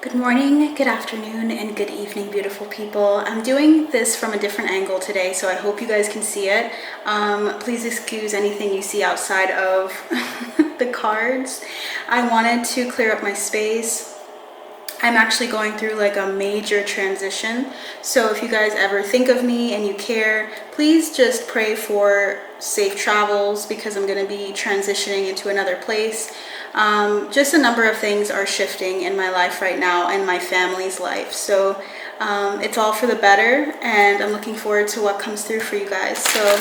Good morning, good afternoon, and good evening, beautiful people. I'm doing this from a different angle today, so I hope you guys can see it. Please excuse anything you see outside of the cards. I wanted to clear up my space. I'm actually going through like a major transition, so if you guys ever think of me and you care, please just pray for safe travels because I'm going to be transitioning into another place. Just a number of things are shifting in my life right now and my family's life, so it's all for the better, and I'm looking forward to what comes through for you guys. So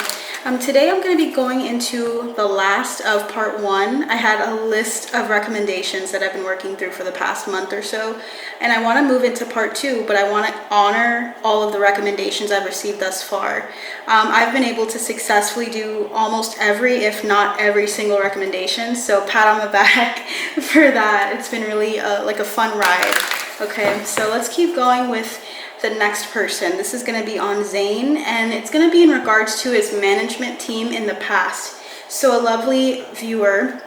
today I'm going to be going into the last of part one. I had a list of recommendations that I've been working through for the past month or so, and I want to move into part two, but I want to honor all of the recommendations I've received thus far. I've been able to successfully do almost every, if not every single recommendation, so pat on the back for that. It's been really like a fun ride. Okay, so let's keep going with the next person. This is going to be on Zayn, and it's going to be in regards to his management team in the past. So a lovely viewer,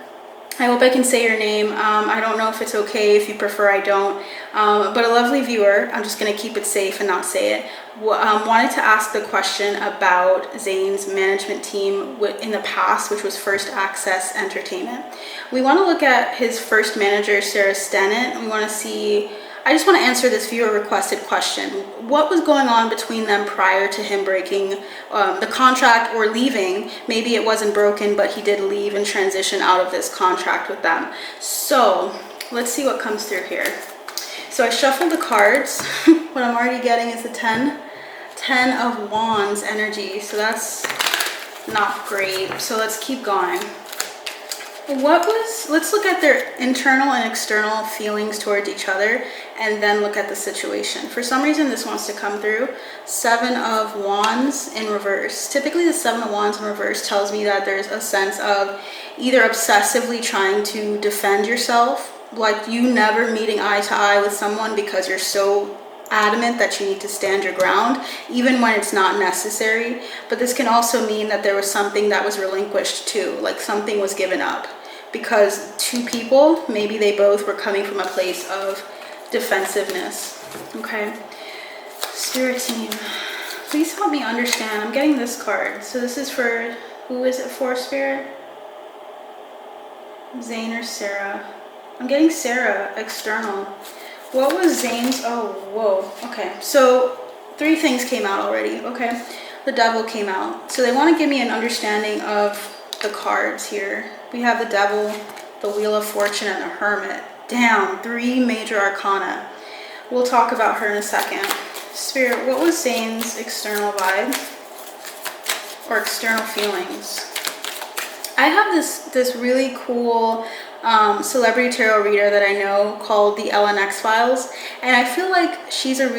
I hope I can say your name. I don't know if it's okay, if you prefer I don't, but a lovely viewer, I'm just going to keep it safe and not say it, wanted to ask the question about Zayn's management team in the past, which was First Access Entertainment. We want to look at his first manager, Sarah Stennett. We want to see, I just want to answer this viewer requested question. What was going on between them prior to him breaking the contract or leaving? Maybe it wasn't broken, but he did leave and transition out of this contract with them. So let's see what comes through here. So I shuffled the cards. What I'm already getting is the 10 of Wands energy. So that's not great. So let's keep going. Let's look at their internal and external feelings towards each other and then look at the situation. For some reason, this wants to come through. 7 of Wands in reverse. Typically, the 7 of Wands in reverse tells me that there's a sense of either obsessively trying to defend yourself, like you never meeting eye to eye with someone because you're so adamant that you need to stand your ground even when it's not necessary. But this can also mean that there was something that was relinquished too, like something was given up, because two people, maybe they both were coming from a place of defensiveness. Okay, Spirit team, please help me understand. I'm getting this card, so this is for, who is it for, Spirit? Zayn or Sarah? I'm getting Sarah, external. What was Zayn's? Oh, whoa. Okay, so 3 things came out already. Okay, the Devil came out. So they want to give me an understanding of the cards here. We have the Devil, the Wheel of Fortune, and the Hermit. Damn, 3 major arcana. We'll talk about her in a second. Spirit, what was Zayn's external vibe or external feelings? I have this really cool celebrity tarot reader that I know called the LNX Files, and I feel like she's been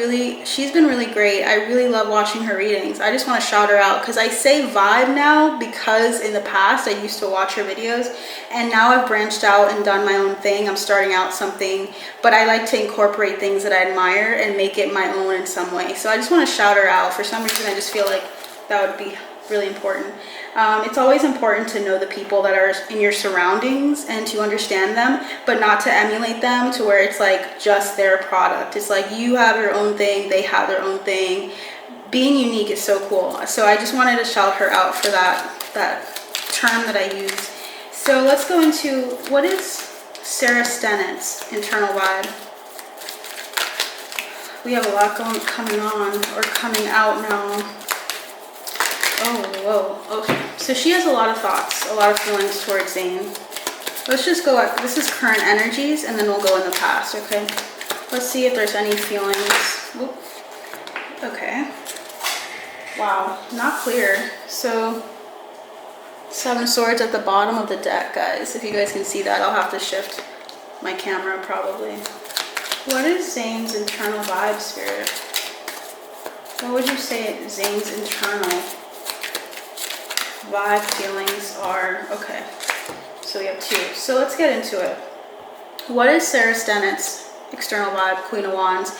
really great. I really love watching her readings. I just want to shout her out because I say vibe now because in the past I used to watch her videos, and now I've branched out and done my own thing. I'm starting out something, but I like to incorporate things that I admire and make it my own in some way. So I just want to shout her out. For some reason I just feel like that would be really important. It's always important to know the people that are in your surroundings and to understand them, but not to emulate them to where it's like just their product. It's like you have your own thing, they have their own thing. Being unique is so cool. So I just wanted to shout her out for that term that I use. So let's go into, what is Sarah Stennett's internal vibe? We have a lot coming on or coming out now. Oh, whoa, okay. So she has a lot of thoughts, a lot of feelings towards Zayn. Let's just go at, this is current energies, and then we'll go in the past, okay? Let's see if there's any feelings. Whoop. Okay. Wow, not clear. So, 7 of Swords at the bottom of the deck, guys. If you guys can see that, I'll have to shift my camera probably. What is Zayn's internal vibe, Spirit? What would you say Zayn's internal vibe feelings are? Okay, so we have 2. So let's get into it. What is Sarah Stennett's external vibe, Queen of Wands?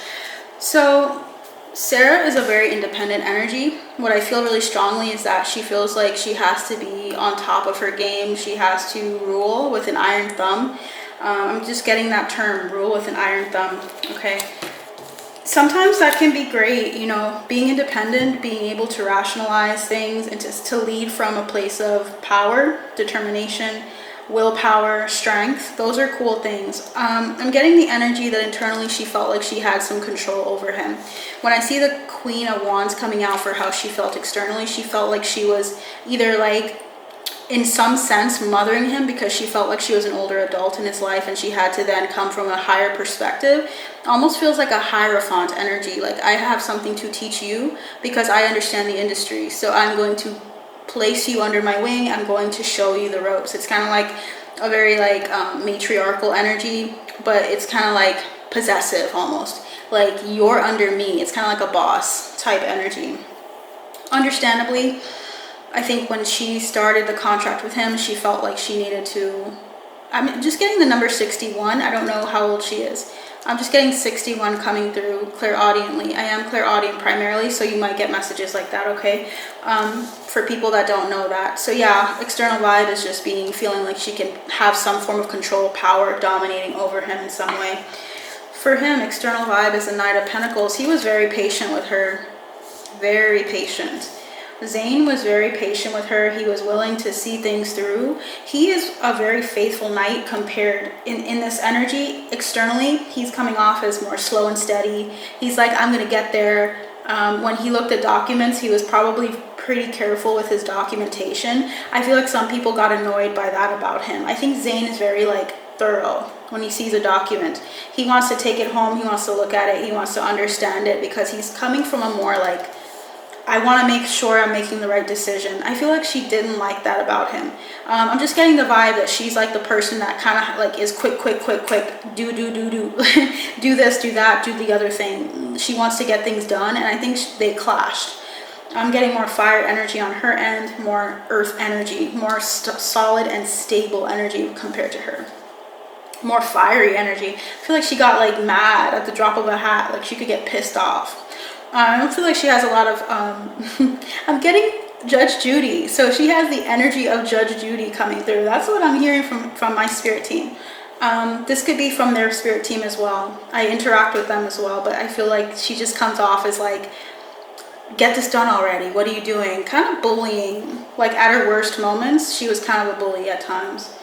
So Sarah is a very independent energy. What I feel really strongly is that she feels like she has to be on top of her game. She has to rule with an iron thumb. I'm just getting that term, rule with an iron thumb, okay? Sometimes that can be great, you know, being independent, being able to rationalize things and just to lead from a place of power, determination, willpower, strength. Those are cool things. I'm getting the energy that internally she felt like she had some control over him. When I see the Queen of Wands coming out for how she felt externally, she felt like she was either like, in some sense, mothering him because she felt like she was an older adult in his life and she had to then come from a higher perspective. Almost feels like a hierophant energy, like I have something to teach you because I understand the industry, so I'm going to place you under my wing, I'm going to show you the ropes. It's kind of like a very like matriarchal energy, but it's kind of like possessive almost, like you're under me. It's kind of like a boss type energy. Understandably, I think when she started the contract with him, she felt like she needed to, I'm just getting the number 61. I don't know how old she is. I'm just getting 61 coming through clairaudiently. I am clairaudient primarily, so you might get messages like that, okay? For people that don't know that. So yeah, external vibe is just feeling like she can have some form of control, power, dominating over him in some way. For him, external vibe is the Knight of Pentacles. He was very patient with her, very patient. Zayn was very patient with her. He was willing to see things through. He is a very faithful knight compared in this energy. Externally, he's coming off as more slow and steady. He's like, I'm going to get there. When he looked at documents, he was probably pretty careful with his documentation. I feel like some people got annoyed by that about him. I think Zayn is very like thorough when he sees a document. He wants to take it home. He wants to look at it. He wants to understand it because he's coming from a more like, I want to make sure I'm making the right decision. I feel like she didn't like that about him. I'm just getting the vibe that she's like the person that kind of like is quick, do do this, do that, do the other thing. She wants to get things done, and I think they clashed. I'm getting more fire energy on her end, more earth energy, more solid and stable energy compared to her. More fiery energy. I feel like she got like mad at the drop of a hat, like she could get pissed off. I don't feel like she has a lot of, I'm getting Judge Judy. So she has the energy of Judge Judy coming through. That's what I'm hearing from my spirit team. This could be from their spirit team as well. I interact with them as well, but I feel like she just comes off as like, get this done already. What are you doing? Kind of bullying. Like at her worst moments, she was kind of a bully at times.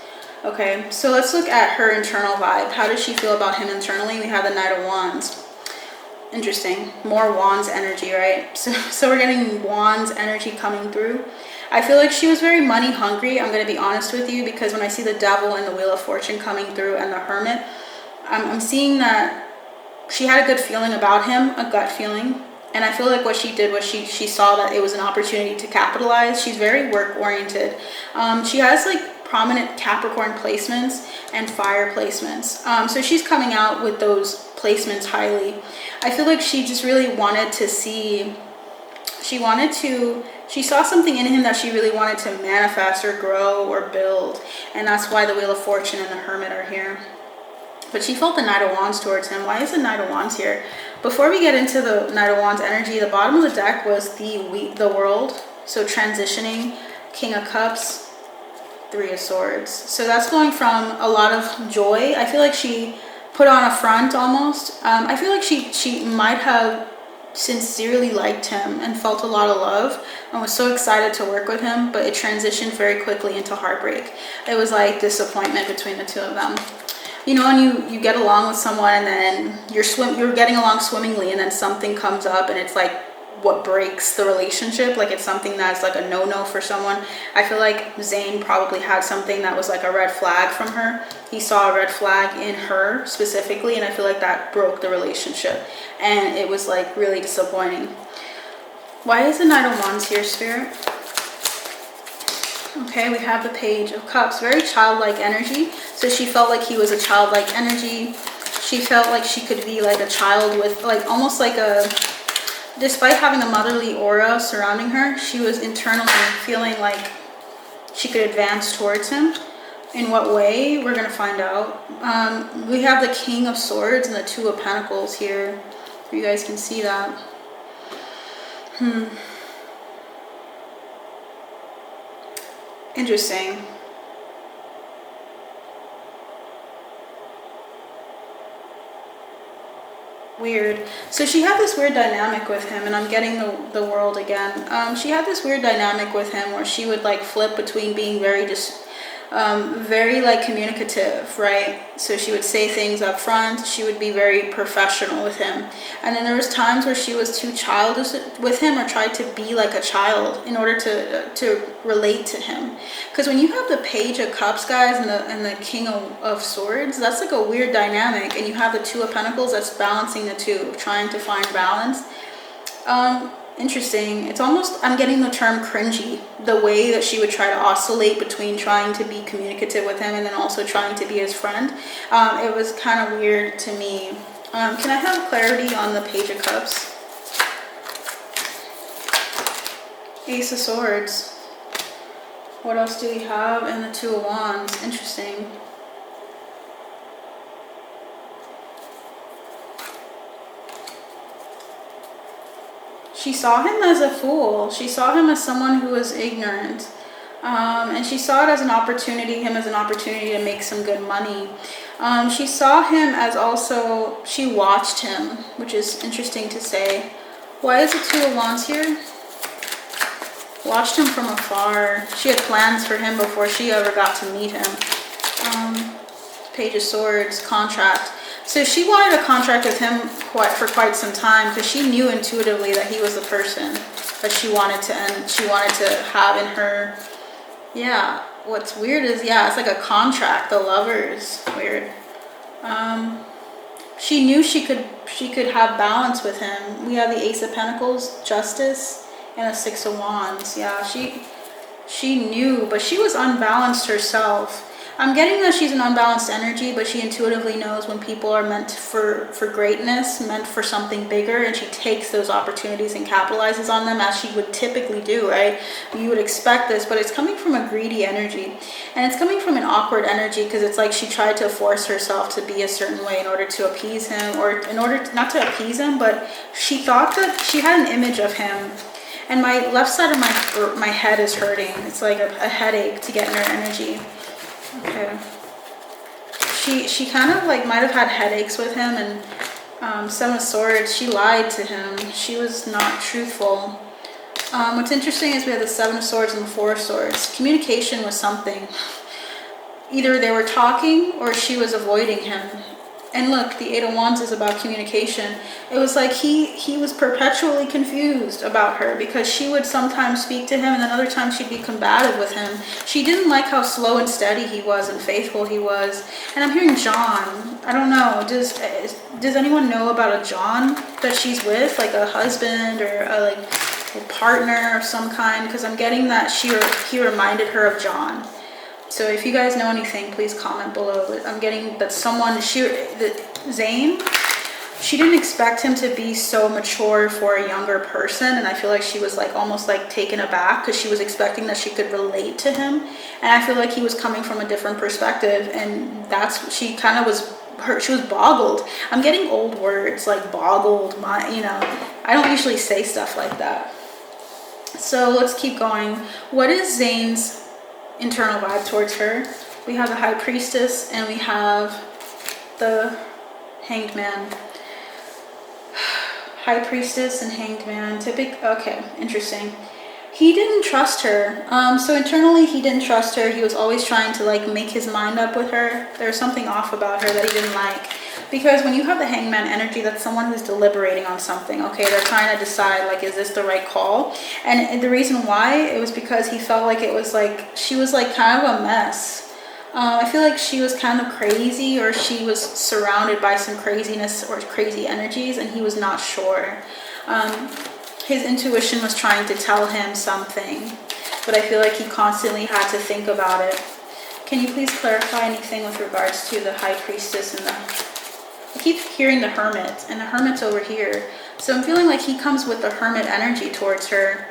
Okay, so let's look at her internal vibe. How does she feel about him internally? We have the Knight of Wands. Interesting. More Wands energy, right? So we're getting Wands energy coming through. I feel like she was very money hungry. I'm going to be honest with you, because when I see the Devil and the Wheel of Fortune coming through and the Hermit, I'm seeing that she had a good feeling about him, a gut feeling. And I feel like what she did was she saw that it was an opportunity to capitalize. She's very work oriented. She has like prominent Capricorn placements and fire placements. So she's coming out with those placements highly. I feel like she just really wanted to see, she saw something in him that she really wanted to manifest or grow or build. And that's why the Wheel of Fortune and the Hermit are here. But she felt the Knight of Wands towards him. Why is the Knight of Wands here? Before we get into the Knight of Wands energy, the bottom of the deck was the World. So transitioning, King of Cups, Three of Swords. So that's going from a lot of joy. I feel like she put on a front almost. I feel like she might have sincerely liked him and felt a lot of love and was so excited to work with him, but it transitioned very quickly into heartbreak. It was like disappointment between the two of them. You know, when you get along with someone and then you're getting along swimmingly, and then something comes up and it's like what breaks the relationship, like it's something that's like a no-no for someone. I feel like Zayn probably had something that was like a red flag from her. He saw a red flag in her specifically, and I feel like that broke the relationship, and it was like really disappointing. Why is the Knight of Wands here, Spirit? Okay, we have the Page of Cups, very childlike energy. So she felt like he was a childlike energy. She felt like she could be like a child with like almost like a, despite having a motherly aura surrounding her, she was internally feeling like she could advance towards him. In what way? We're going to find out. We have the King of Swords and the Two of Pentacles here. You guys can see that. Interesting. Weird. So she had this weird dynamic with him, and I'm getting the world again. She had this weird dynamic with him where she would like flip between being very like communicative, right? So she would say things up front. She would be very professional with him, and then there was times where she was too childish with him, or tried to be like a child in order to relate to him. Because when you have the Page of Cups, guys, and the King of Swords, that's like a weird dynamic, and you have the Two of Pentacles that's balancing the two, trying to find balance. Interesting. It's almost, I'm getting the term cringy, the way that she would try to oscillate between trying to be communicative with him and then also trying to be his friend. It was kind of weird to me. Can I have clarity on the Page of Cups? Ace of Swords. What else do we have? And the Two of Wands. Interesting. She saw him as a fool. She saw him as someone who was ignorant. And she saw it as an opportunity, to make some good money. She saw him as also, she watched him, which is interesting to say. Why is the Two of Wands here? Watched him from afar. She had plans for him before she ever got to meet him. Page of Swords, contract. So she wanted a contract with him for quite some time, because she knew intuitively that he was the person that she wanted to end. She wanted to have in her. Yeah. What's weird is, yeah, it's like a contract. The Lovers. Weird. She knew she could have balance with him. We have the Ace of Pentacles, Justice, and the Six of Wands. Yeah. She knew, but she was unbalanced herself. I'm getting that she's an unbalanced energy, but she intuitively knows when people are meant for greatness, meant for something bigger, and she takes those opportunities and capitalizes on them, as she would typically do, right? You would expect this, but it's coming from a greedy energy, and it's coming from an awkward energy, because it's like she tried to force herself to be a certain way in order to appease him, or in order to, not to appease him, but she thought that she had an image of him. And my left side of my head is hurting. It's like a headache to get in her energy. Okay. She kind of like might have had headaches with him, and Seven of Swords, she lied to him. She was not truthful. What's interesting is we have the Seven of Swords and the Four of Swords. Communication was something. Either they were talking or she was avoiding him. And look, the Eight of Wands is about communication. It was like he was perpetually confused about her, because she would sometimes speak to him and then other times she'd be combative with him. She didn't like how slow and steady he was and faithful he was. And I'm hearing John. I don't know. Does anyone know about a John that she's with? Like a husband or a partner of some kind? Because I'm getting that he reminded her of John. So if you guys know anything, please comment below. I'm getting that Zayn, she didn't expect him to be so mature for a younger person, and I feel like she was like almost like taken aback, because she was expecting that she could relate to him, and I feel like he was coming from a different perspective, and she kind of was hurt. She was boggled. I'm getting old words like boggled. I don't usually say stuff like that. So let's keep going. What is Zayn's internal vibe towards her? We have the High Priestess and we have the Hanged Man. High Priestess and Hanged Man. Okay, interesting. He didn't trust her. So internally he didn't trust her. He was always trying to like make his mind up with her. There was something off about her that he didn't like. Because when you have the Hanged Man energy, that's someone who's deliberating on something. Okay, they're trying to decide, like, is this the right call? And the reason why, it was because he felt like it was like, she was like kind of a mess. I feel like she was kind of crazy, or she was surrounded by some craziness or crazy energies, and he was not sure. His intuition was trying to tell him something, but I feel like he constantly had to think about it. Can you please clarify anything with regards to the High Priestess and I keep hearing the Hermit, and the Hermit's over here. So I'm feeling like he comes with the Hermit energy towards her.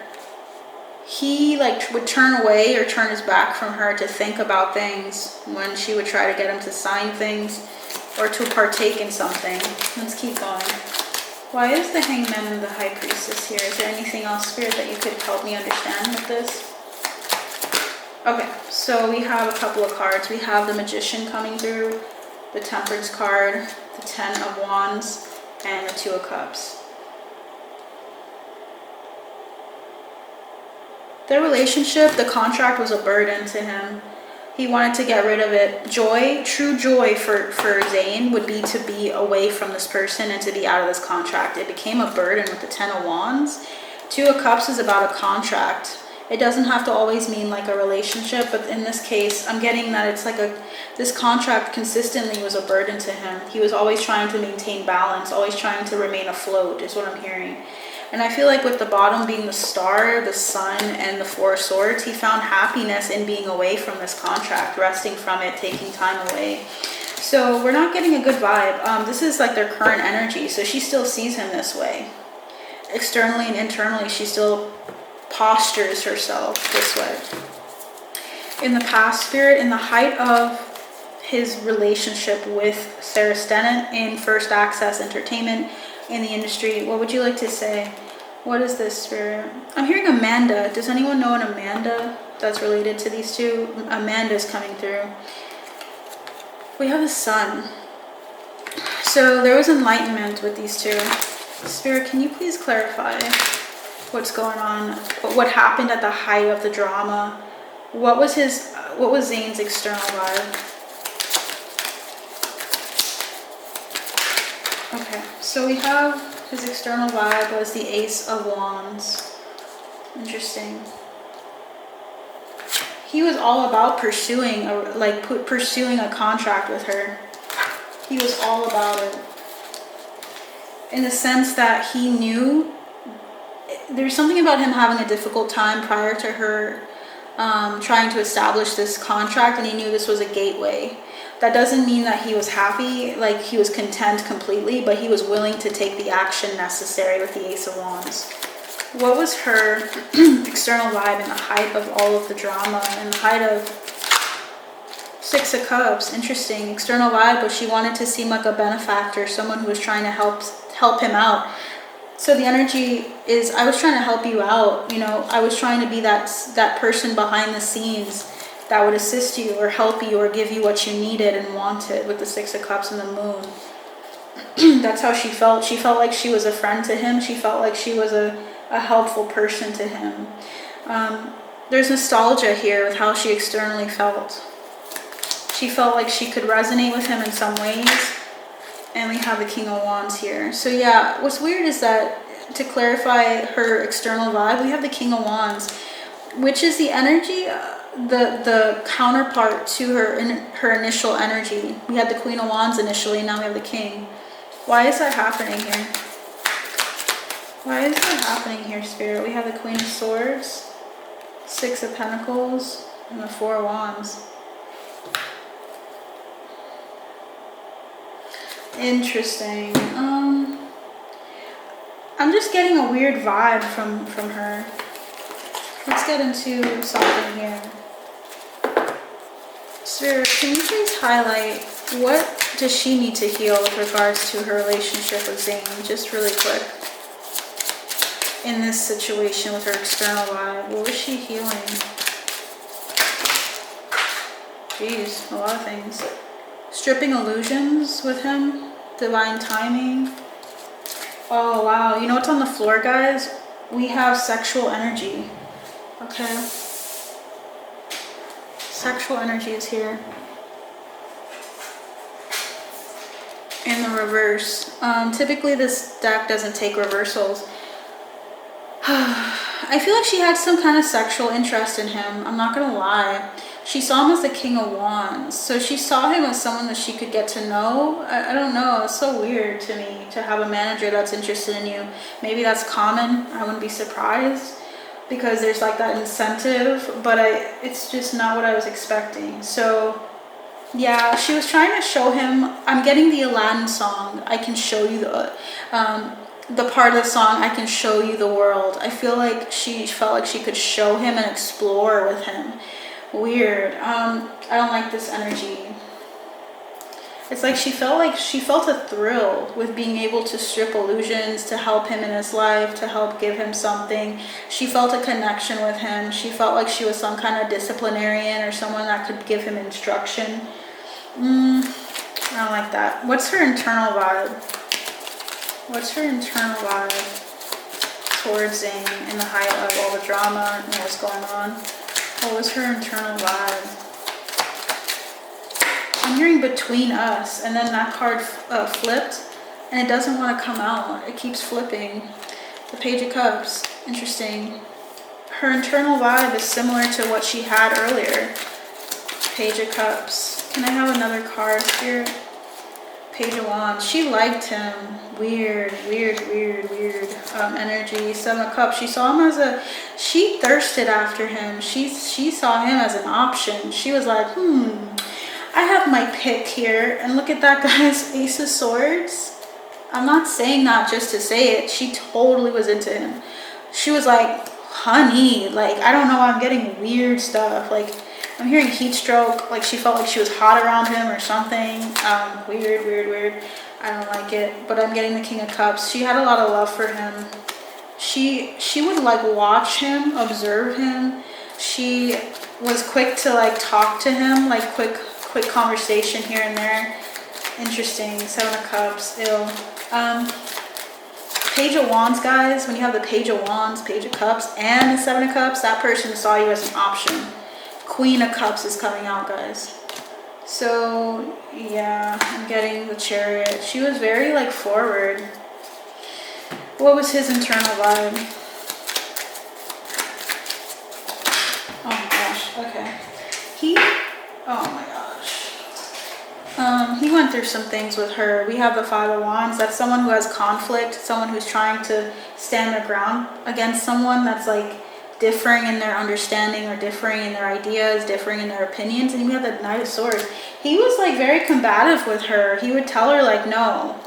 He like would turn away or turn his back from her to think about things when she would try to get him to sign things or to partake in something. Let's keep going. Why is the Hanged Man and the High Priestess here? Is there anything else, Spirit, that you could help me understand with this? Okay, so we have a couple of cards. We have the Magician coming through, the Temperance card, the Ten of Wands, and the Two of Cups. Their relationship, the contract was a burden to him. He wanted to get rid of it. Joy, true joy for Zayn would be to be away from this person and to be out of this contract. It became a burden with the Ten of Wands. Two of Cups is about a contract. It doesn't have to always mean like a relationship, but in this case, I'm getting that it's like this contract consistently was a burden to him. He was always trying to maintain balance, always trying to remain afloat, is what I'm hearing. And I feel like with the bottom being the Star, the Sun, and the Four of Swords, he found happiness in being away from this contract, resting from it, taking time away. So we're not getting a good vibe. This is like their current energy, so she still sees him this way. Externally and internally, she still postures herself this way. In the past, Spirit, in the height of his relationship with Sarah Stennett in First Access Entertainment, in the industry, what would you like to say? What is this, Spirit? I'm hearing Amanda. Does anyone know an Amanda that's related to these two? Amanda's coming through. We have the Sun. So there was enlightenment with these two. Spirit, can you please clarify what's going on? What happened at the height of the drama? What was Zayn's external vibe? Okay, so we have his external vibe was the Ace of Wands. Interesting. He was all about pursuing a contract with her. He was all about it. In the sense that he knew there's something about him having a difficult time prior to her trying to establish this contract, and he knew this was a gateway. That doesn't mean that he was happy, like he was content completely, but he was willing to take the action necessary with the Ace of Wands. What was her external vibe in the height of all of the drama, in the height of Six of Cups? Interesting. External vibe, but she wanted to seem like a benefactor, someone who was trying to help him out. So the energy is, I was trying to help you out, you know, I was trying to be that person behind the scenes that would assist you or help you or give you what you needed and wanted with the Six of Cups and the Moon. That's how she felt. She felt like she was a friend to him. She felt like she was a helpful person to him. There's nostalgia here with how she externally felt. She felt like she could resonate with him in some ways. And we have the King of Wands here. So yeah, what's weird is that to clarify her external vibe, we have the King of Wands, which is the energy, the counterpart to her initial energy. We had the Queen of Wands initially, now we have the King. Why is that happening here? Why is that happening here, Spirit? We have the Queen of Swords, Six of Pentacles, and the Four of Wands. Interesting. I'm just getting a weird vibe from her. Let's get into something here. Spirit, can you please highlight what does she need to heal with regards to her relationship with Zayn? Just really quick. In this situation with her external vibe, what was she healing? Jeez, a lot of things. Stripping illusions with him. Divine timing. Oh, wow. You know what's on the floor, guys? We have sexual energy. Okay. Sexual energy is here. In the reverse. Typically this deck doesn't take reversals. I feel like she had some kind of sexual interest in him. I'm not gonna lie. She saw him as the King of Wands. So she saw him as someone that she could get to know. I don't know. It's so weird to me to have a manager that's interested in you. Maybe that's common. I wouldn't be surprised because there's like that incentive. But it's just not what I was expecting. So yeah, she was trying to show him. I'm getting the Aladdin song. I can show you the part of the song, I can show you the world. I feel like she felt like she could show him and explore with him. Weird. I don't like this energy. It's like she felt a thrill with being able to strip illusions, to help him in his life, to help give him something. She felt a connection with him. She felt like she was some kind of disciplinarian or someone that could give him instruction. I don't like that. What's her internal vibe? What's her internal vibe towards Zayn in the height of all the drama and what's going on? What was her internal vibe? I'm hearing between us, and then that card flipped, and it doesn't want to come out. It keeps flipping. The Page of Cups. Interesting. Her internal vibe is similar to what she had earlier. Page of Cups. Can I have another card, Spirit? Page of Wands. She liked him. Weird energy. Seven of Cups. She saw him as a... She thirsted after him. She saw him as an option. She was like, I have my pick here. And look at that, guys. Ace of Swords. I'm not saying that just to say it. She totally was into him. She was like, honey, like, I don't know, I'm getting weird stuff. Like, I'm hearing heat stroke. Like, she felt like she was hot around him or something. Weird. I don't like it. But I'm getting the King of Cups. She had a lot of love for him. She would, like, watch him, observe him. She was quick to, like, talk to him. Like, quick conversation here and there. Interesting. Seven of Cups. Ew. Page of Wands, guys. When you have the Page of Wands, Page of Cups, and the Seven of Cups, that person saw you as an option. Queen of Cups is coming out, guys. So, yeah, I'm getting the Chariot. She was very, like, forward. What was his internal vibe? Oh my gosh. Okay. Oh my gosh. He went through some things with her. We have the Five of Wands. That's someone who has conflict, someone who's trying to stand their ground against someone that's like differing in their understanding or differing in their ideas, differing in their opinions. And we have the Knight of Swords. He was like very combative with her. He would tell her like no.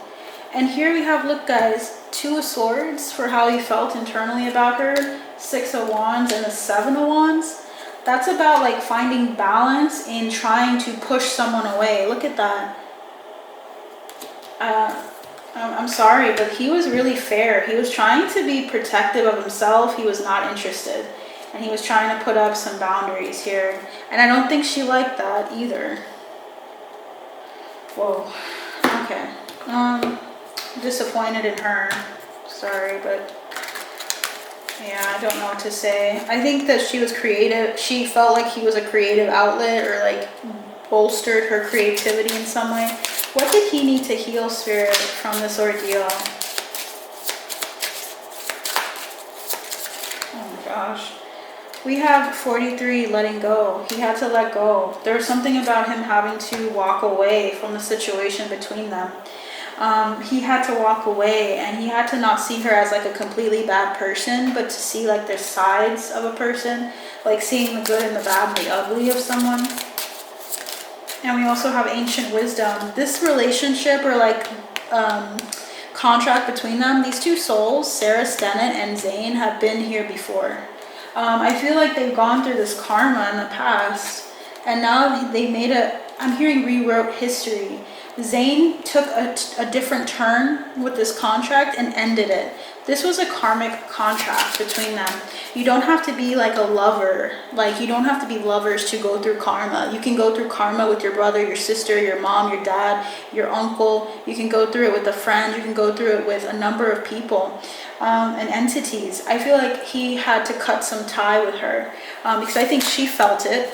And here we have, look guys, Two of Swords for how he felt internally about her, Six of Wands, and the Seven of Wands. That's about like finding balance in trying to push someone away. Look at that. I'm sorry, but he was really fair. He was trying to be protective of himself. He was not interested. And he was trying to put up some boundaries here. And I don't think she liked that either. Whoa. Okay. Disappointed in her. Sorry, but... yeah, I don't know what to say. I think that she was creative. She felt like he was a creative outlet or like bolstered her creativity in some way. What did he need to heal, Spirit, from this ordeal? Oh my gosh. We have 43 letting go. He had to let go. There was something about him having to walk away from the situation between them. He had to walk away, and he had to not see her as like a completely bad person, but to see like the sides of a person, like seeing the good and the bad and the ugly of someone. And we also have Ancient Wisdom. This relationship or like contract between them, these two souls, Sarah Stennett and Zayn, have been here before. I feel like they've gone through this karma in the past, and now they made I'm hearing rewrote history. Zayn took a different turn with this contract and ended it. This was a karmic contract between them. You don't have to be like a lover. Like, you don't have to be lovers to go through karma. You can go through karma with your brother, your sister, your mom, your dad, your uncle. You can go through it with a friend. You can go through it with a number of people and entities. I feel like he had to cut some tie with her because I think she felt it,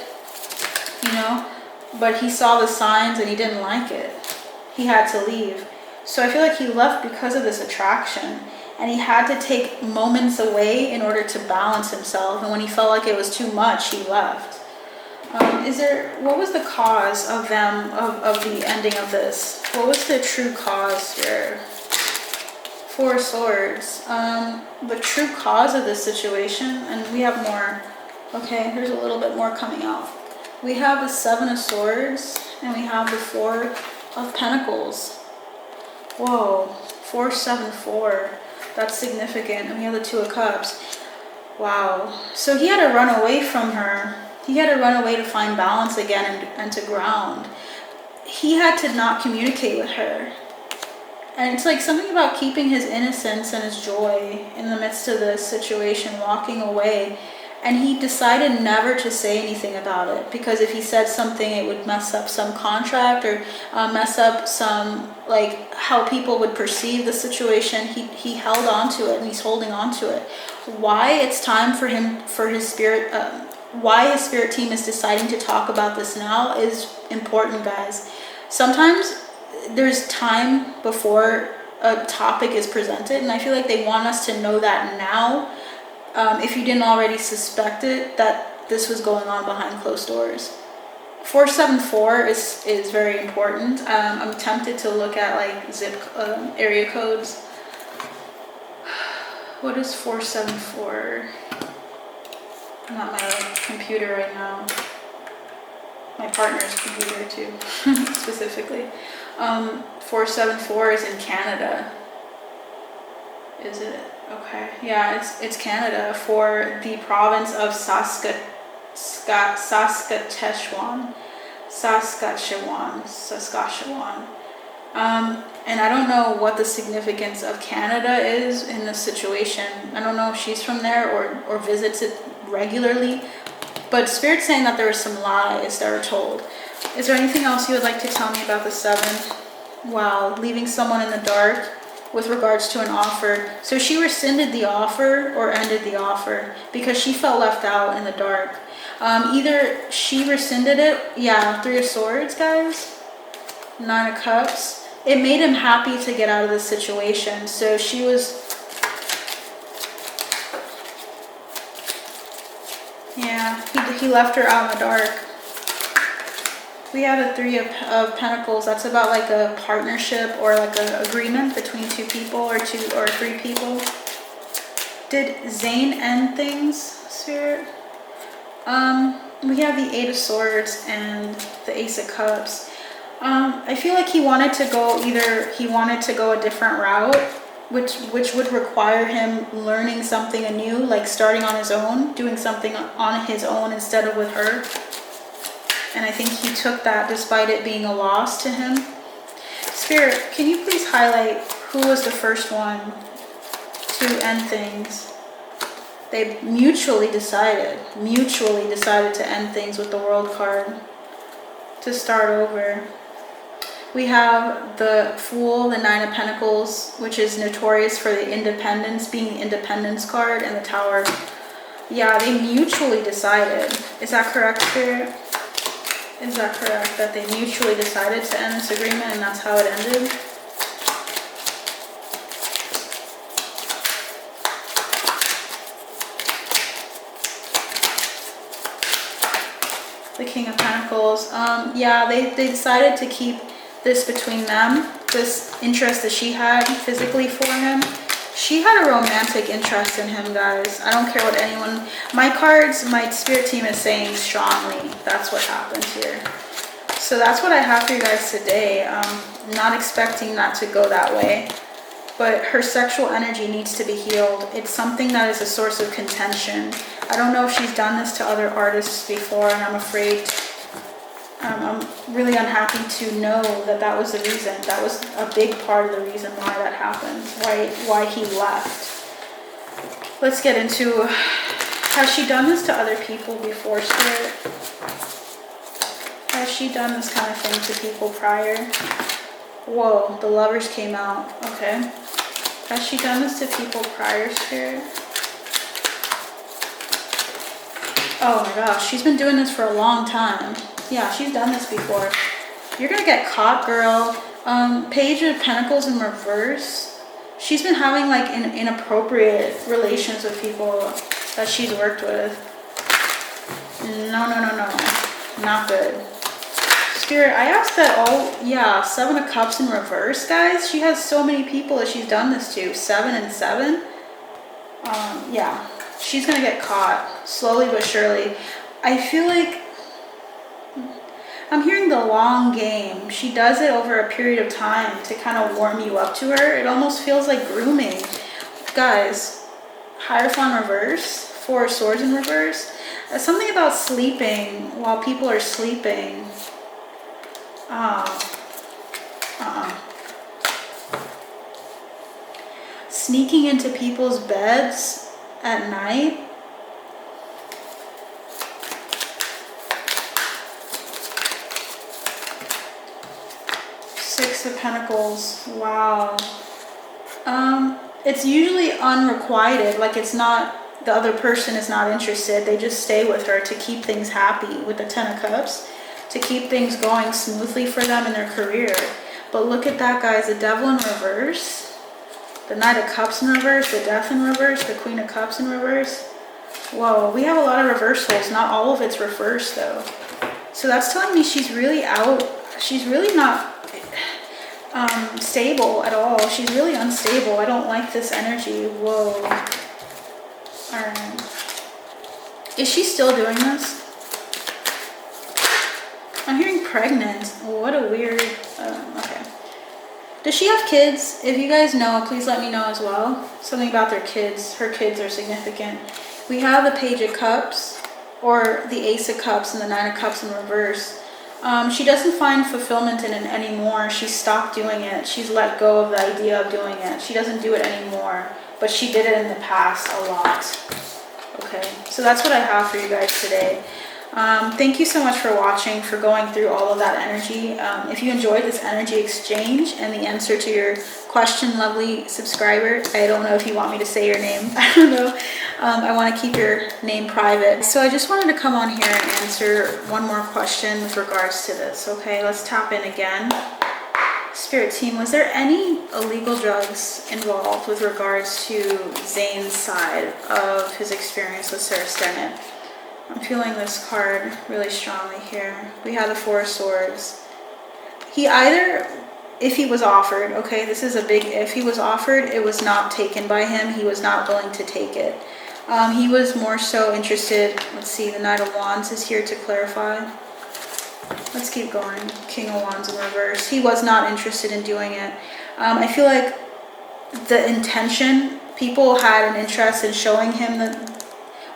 you know, but he saw the signs and he didn't like it. He had to leave. So I feel like he left because of this attraction, and he had to take moments away in order to balance himself. And when he felt like it was too much, he left. What was the cause of the ending of this? What was the true cause here? Four of Swords. The true cause of this situation, and we have more. Okay, here's a little bit more coming out. We have the Seven of Swords, and we have the Four of Pentacles. Whoa, 474. That's significant. And we have the Two of Cups. Wow. So he had to run away from her. He had to run away to find balance again and to ground. He had to not communicate with her. And it's like something about keeping his innocence and his joy in the midst of this situation, walking away. and he decided never to say anything about it, because if he said something it would mess up some contract, or mess up some, like, how people would perceive the situation. He held on to it, and he's holding on to it. Why it's time for him, for his spirit, why his spirit team is deciding to talk about this now is important, guys. Sometimes there's time before a topic is presented, and I feel like they want us to know that now. If you didn't already suspect it, that this was going on behind closed doors. 474 is very important. I'm tempted to look at like zip area codes. What is 474? I'm at my computer right now. My partner's computer too, specifically. 474 is in Canada. Is it? Okay, yeah, it's Canada, for the province of Saskatchewan. And I don't know what the significance of Canada is in this situation. I don't know if she's from there or visits it regularly, but Spirit's saying that there were some lies that were told. Is there anything else you would like to tell me about the 7? Wow, leaving someone in the dark with regards to an offer. So she rescinded the offer or ended the offer because she felt left out in the dark. Either she rescinded it, yeah, 3 of Swords, guys, 9 of Cups. It made him happy to get out of the situation. So she was, yeah, he left her out in the dark. We have a 3 of Pentacles. That's about like a partnership or like an agreement between 2 people or 2 or 3 people. Did Zayn end things, Spirit? We have the 8 of Swords and the Ace of Cups. I feel like he wanted to go a different route, which would require him learning something anew, like starting on his own, doing something on his own instead of with her. And I think he took that despite it being a loss to him. Spirit, can you please highlight who was the first one to end things? They mutually decided to end things with the World card, to start over. We have the Fool, the 9 of Pentacles, which is notorious for the Independence, being the Independence card, and the Tower. Yeah, they mutually decided. Is that correct, Spirit? Is that correct, that they mutually decided to end this agreement and that's how it ended? The King of Pentacles. Yeah, they decided to keep this between them, this interest that she had physically for him. She had a romantic interest in him, guys. I don't care what anyone... My cards, my spirit team is saying strongly. That's what happened here. So that's what I have for you guys today. Not expecting that to go that way. But her sexual energy needs to be healed. It's something that is a source of contention. I don't know if she's done this to other artists before, and I'm afraid... I'm really unhappy to know that that was the reason. That was a big part of the reason why that happened, why he left. Let's get into, has she done this to other people before, Spirit? Has she done this kind of thing to people prior? Whoa, the Lovers came out. Okay. Has she done this to people prior, Spirit? Oh my gosh, she's been doing this for a long time. Yeah, she's done this before. You're gonna get caught, girl. Page of Pentacles in reverse. She's been having like inappropriate relations with people that she's worked with. No. Not good. Spirit, I asked that all... Yeah, 7 of Cups in reverse, guys. She has so many people that she's done this to. 7 and 7. Yeah. She's gonna get caught. Slowly but surely. I feel like... I'm hearing the long game. She does it over a period of time to kind of warm you up to her. It almost feels like grooming. Guys, Hierophant reverse, 4 of Swords in reverse. Something about sleeping while people are sleeping. Sneaking into people's beds at night. Six of Pentacles. Wow. It's usually unrequited, like it's not, the other person is not interested. They just stay with her to keep things happy with the Ten of Cups, to keep things going smoothly for them in their career. But look at that, guys, the Devil in reverse, the Knight of Cups in reverse, the Death in reverse, the Queen of Cups in reverse. Whoa, we have a lot of reversals. Not all of it's reversed though. So that's telling me she's really out. She's really not stable at all. She's really unstable. I don't like this energy. Whoa. Alright. Is she still doing this? I'm hearing pregnant. What a weird... okay. Does she have kids? If you guys know, please let me know as well. Something about their kids. Her kids are significant. We have the Page of Cups, or the Ace of Cups, and the Nine of Cups in reverse. She doesn't find fulfillment in it anymore. She stopped doing it. She's let go of the idea of doing it. She doesn't do it anymore. But she did it in the past a lot. Okay, so that's what I have for you guys today. Thank you so much for watching, for going through all of that energy. If you enjoyed this energy exchange and the answer to your question, lovely subscriber, I don't know if you want me to say your name. I don't know. I want to keep your name private. So I just wanted to come on here and answer one more question with regards to this. Okay, let's tap in again. Spirit team, was there any illegal drugs involved with regards to Zayn's side of his experience with Sarah Stennett? I'm feeling this card really strongly here. We have the Four of Swords. He either, if he was offered, okay, this is a big if, he was offered, it was not taken by him. He was not willing to take it. He was more so interested, let's see, the Knight of Wands is here to clarify. Let's keep going. King of Wands in reverse. He was not interested in doing it. I feel like the intention, people had an interest in showing him that,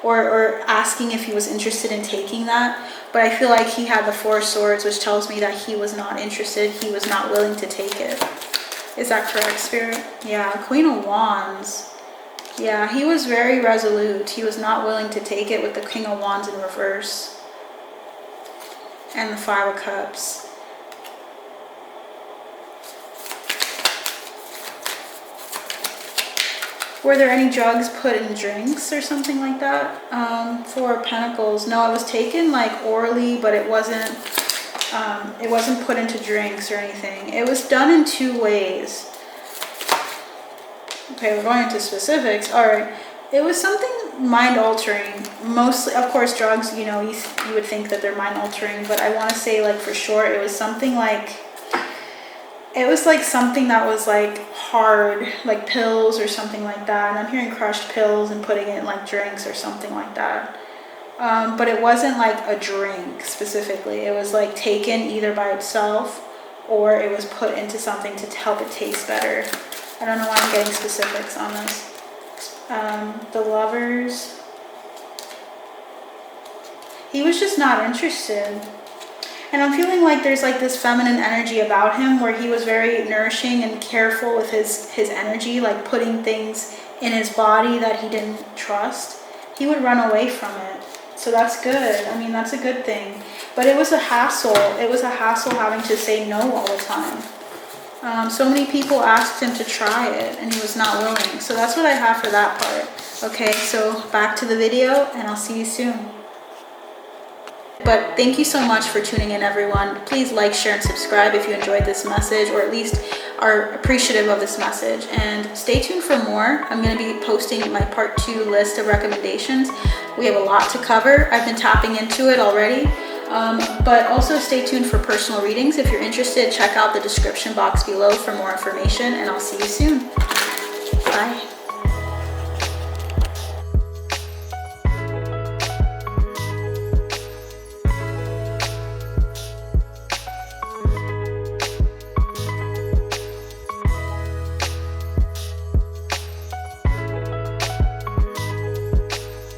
or asking if he was interested in taking that, but I feel like he had the Four of Swords, which tells me that he was not interested. He was not willing to take it. Is that correct, Spirit? Yeah, Queen of Wands. Yeah, he was very resolute. He was not willing to take it with the King of Wands in reverse and the Five of Cups. Were there any drugs put in drinks or something like that? Four of Pentacles. No, it was taken like orally, but it wasn't put into drinks or anything. It was done in two ways. Okay, we're going into specifics. All right. It was something mind-altering. Mostly, of course, drugs, you know, you would think that they're mind-altering, but I want to say, like, for sure, it was something like... It was like something that was like hard, like pills or something like that. And I'm hearing crushed pills and putting it in like drinks or something like that. But it wasn't like a drink specifically. It was like taken either by itself or it was put into something to help it taste better. I don't know why I'm getting specifics on this. The Lovers. He was just not interested. And I'm feeling like there's like this feminine energy about him where he was very nourishing and careful with his energy, like putting things in his body that he didn't trust. He would run away from it. So that's good. I mean, that's a good thing. But it was a hassle. It was a hassle having to say no all the time. So many people asked him to try it and he was not willing. So that's what I have for that part. Okay, so back to the video and I'll see you soon. But thank you so much for tuning in, everyone. Please like, share, and subscribe if you enjoyed this message or at least are appreciative of this message. And stay tuned for more. I'm going to be posting my part 2 list of recommendations. We have a lot to cover. I've been tapping into it already. But also stay tuned for personal readings. If you're interested, check out the description box below for more information, and I'll see you soon. Bye.